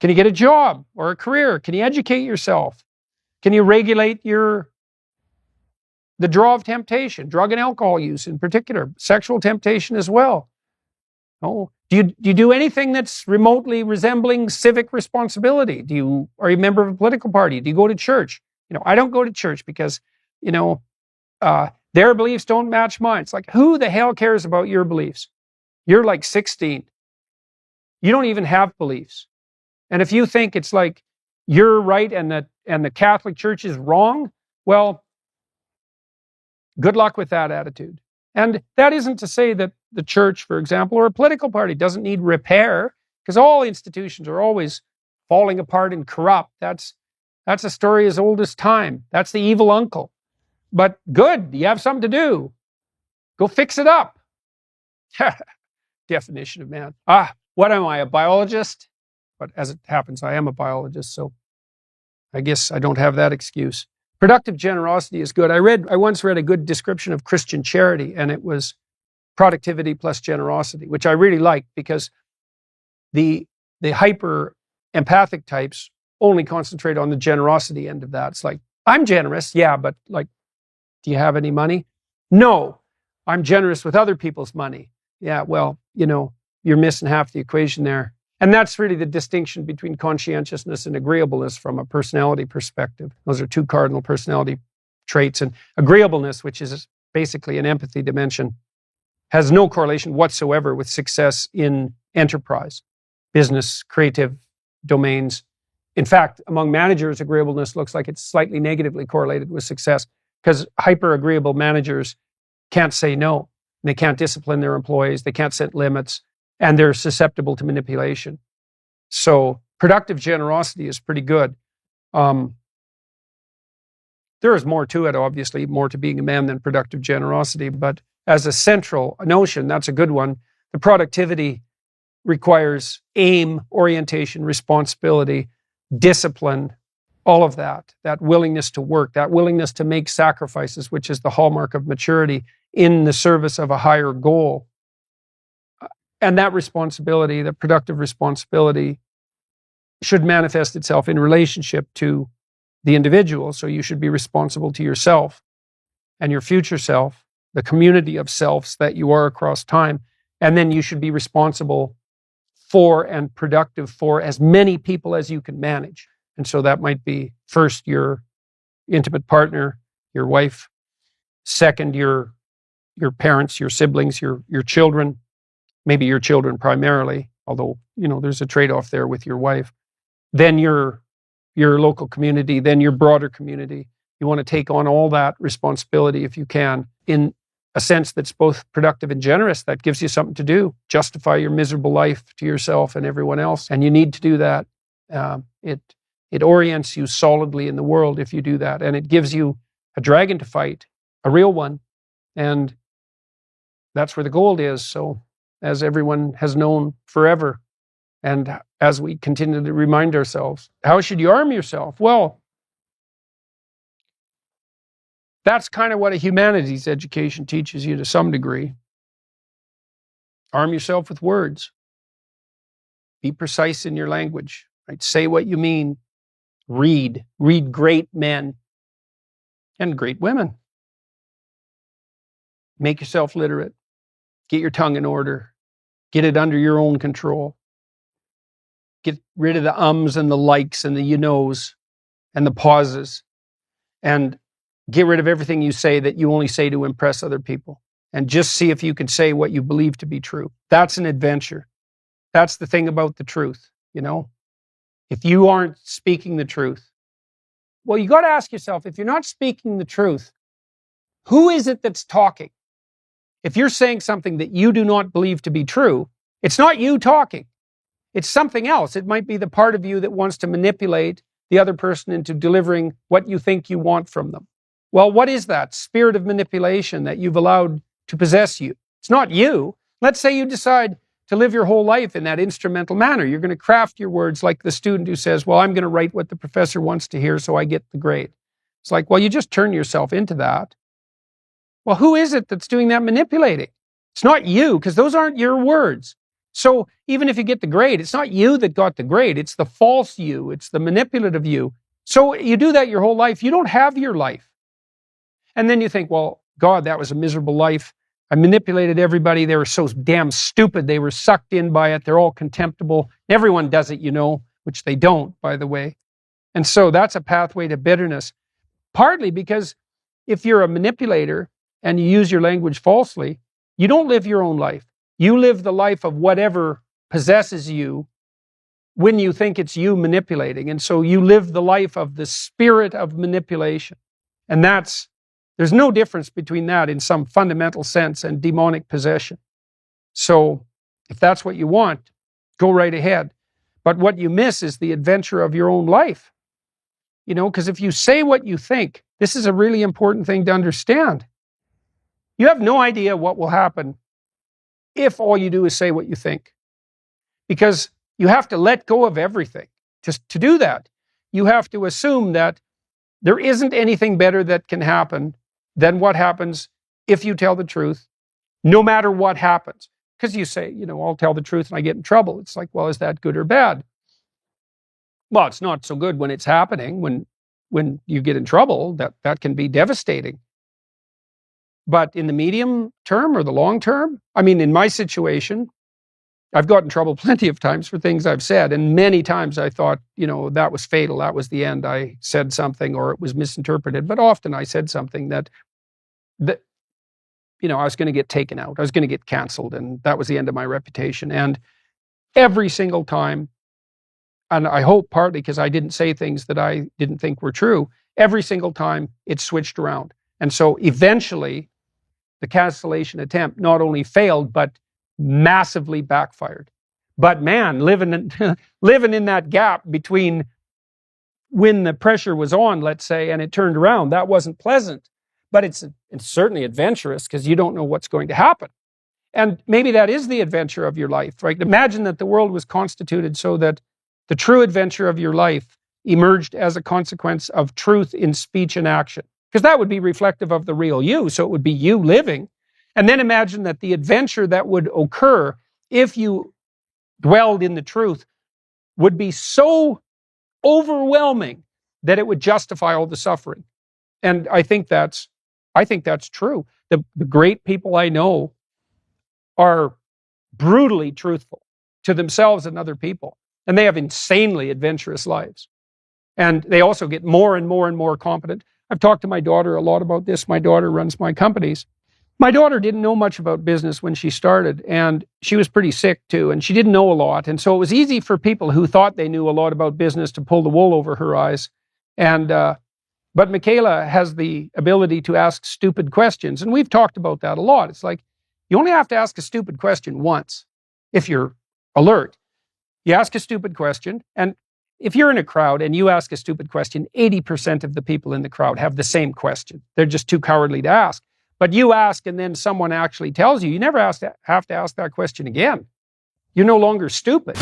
Can you get a job or a career? Can you educate yourself? Can you regulate the draw of temptation, drug and alcohol use in particular, sexual temptation as well? Oh, do you do anything that's remotely resembling civic responsibility? Are you a member of a political party? Do you go to church? I don't go to church because, their beliefs don't match mine. It's like, who the hell cares about your beliefs? You're like 16. You don't even have beliefs. And if you think it's like you're right and the Catholic Church is wrong, well, good luck with that attitude. And that isn't to say that the church, for example, or a political party doesn't need repair, because all institutions are always falling apart and corrupt. That's a story as old as time. That's the evil uncle. But good, you have something to do. Go fix it up. Definition of man. What am I, a biologist? But as it happens, I am a biologist, so I guess I don't have that excuse. Productive generosity is good. I once read a good description of Christian charity, and it was productivity plus generosity, which I really liked, because the hyper empathic types only concentrate on the generosity end of that. It's like, I'm generous, yeah, but like, do you have any money? No, I'm generous with other people's money. Yeah, well, you're missing half the equation there. And that's really the distinction between conscientiousness and agreeableness from a personality perspective. Those are two cardinal personality traits. And agreeableness, which is basically an empathy dimension, has no correlation whatsoever with success in enterprise, business, creative domains. In fact, among managers, agreeableness looks like it's slightly negatively correlated with success, because hyper-agreeable managers can't say no. They can't discipline their employees. They can't set limits. And they're susceptible to manipulation. So productive generosity is pretty good. There is more to it, obviously, more to being a man than productive generosity. But as a central notion, that's a good one. The productivity requires aim, orientation, responsibility, discipline, all of that willingness to work, that willingness to make sacrifices, which is the hallmark of maturity in the service of a higher goal. And that responsibility, the productive responsibility, should manifest itself in relationship to the individual. So you should be responsible to yourself and your future self, the community of selves that you are across time. And then you should be responsible for and productive for as many people as you can manage. And so that might be first your intimate partner, your wife, second your parents, your siblings, your children, maybe your children primarily, although, there's a trade-off there with your wife. Then your local community, then your broader community. You want to take on all that responsibility if you can, in a sense that's both productive and generous. That gives you something to do. Justify your miserable life to yourself and everyone else. And you need to do that. It orients you solidly in the world if you do that. And it gives you a dragon to fight, a real one. And that's where the gold is. So, as everyone has known forever, and as we continue to remind ourselves, how should you arm yourself? Well, that's kind of what a humanities education teaches you to some degree. Arm yourself with words. Be precise in your language. Right? Say what you mean. Read great men and great women. Make yourself literate. Get your tongue in order. Get it under your own control. Get rid of the ums and the likes and the you knows and the pauses. And get rid of everything you say that you only say to impress other people. And just see if you can say what you believe to be true. That's an adventure. That's the thing about the truth, If you aren't speaking the truth, well, you got to ask yourself, if you're not speaking the truth, who is it that's talking? If you're saying something that you do not believe to be true, it's not you talking. It's something else. It might be the part of you that wants to manipulate the other person into delivering what you think you want from them. Well, what is that spirit of manipulation that you've allowed to possess you? It's not you. Let's say you decide to live your whole life in that instrumental manner. You're going to craft your words like the student who says, well, I'm going to write what the professor wants to hear so I get the grade. It's like, well, you just turn yourself into that. Well, who is it that's doing that manipulating? It's not you, because those aren't your words. So even if you get the grade, it's not you that got the grade. It's the false you. It's the manipulative you. So you do that your whole life. You don't have your life. And then you think, well, God, that was a miserable life. I manipulated everybody. They were so damn stupid. They were sucked in by it. They're all contemptible. Everyone does it, which they don't, by the way. And so that's a pathway to bitterness. Partly because if you're a manipulator and you use your language falsely, you don't live your own life. You live the life of whatever possesses you when you think it's you manipulating. And so you live the life of the spirit of manipulation. And there's no difference between that in some fundamental sense and demonic possession. So if that's what you want, go right ahead. But what you miss is the adventure of your own life. Because if you say what you think, this is a really important thing to understand. You have no idea what will happen if all you do is say what you think. Because you have to let go of everything. Just to do that, you have to assume that there isn't anything better that can happen than what happens if you tell the truth, no matter what happens. Because you say, I'll tell the truth and I get in trouble. It's like, well, is that good or bad? Well, it's not so good when it's happening. When you get in trouble, that can be devastating. But in the medium term or the long term, in my situation, I've gotten in trouble plenty of times for things I've said. And many times I thought, that was fatal. That was the end. I said something or it was misinterpreted. But often I said something that I was going to get taken out. I was going to get canceled. And that was the end of my reputation. And every single time, and I hope partly because I didn't say things that I didn't think were true, every single time it switched around. And so eventually the cancellation attempt not only failed, but massively backfired. But man, living in that gap between when the pressure was on, let's say, and it turned around, that wasn't pleasant. But it's certainly adventurous because you don't know what's going to happen. And maybe that is the adventure of your life, right? Imagine that the world was constituted so that the true adventure of your life emerged as a consequence of truth in speech and action. Because that would be reflective of the real you, so it would be you living. And then imagine that the adventure that would occur if you dwelled in the truth would be so overwhelming that it would justify all the suffering. And I think that's true. The great people I know are brutally truthful to themselves and other people. And they have insanely adventurous lives. And they also get more and more and more competent. I've talked to my daughter a lot about this. My daughter runs my companies. My daughter didn't know much about business when she started, and she was pretty sick too, and she didn't know a lot. And so it was easy for people who thought they knew a lot about business to pull the wool over her eyes. But Michaela has the ability to ask stupid questions, and we've talked about that a lot. It's like, you only have to ask a stupid question once if you're alert. You ask a stupid question, and if you're in a crowd and you ask a stupid question, 80% of the people in the crowd have the same question. They're just too cowardly to ask. But you ask and then someone actually tells you, you never have to ask that question again. You're no longer stupid.